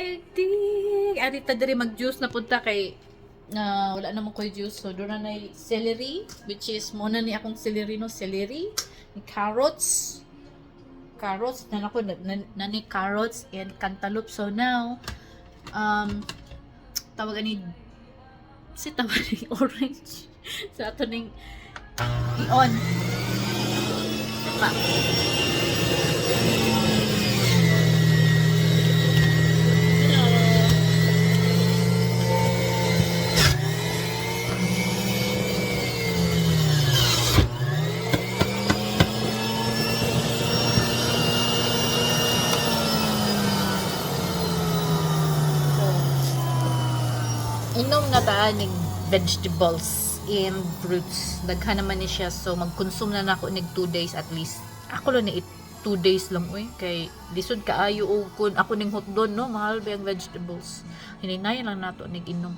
exciting! Ari ta diri mag-juice na punta kay wala namang koy juice. So doon na celery, which is muna ni akong celery no, celery, carrots, na ako na ni carrots and cantaloupe. So now tawagan ni orange sa ato ning i-on. Diba? Inom na ta ning vegetables and fruits. Daghan naman ni siya, so mag-consume na nako nig 2 days at least. Ako lang ni 2 days lang oy kay lisod kaayo og kun ako ning hotdog no, mahal ba ang vegetables. Hininayan lang nato nig inom.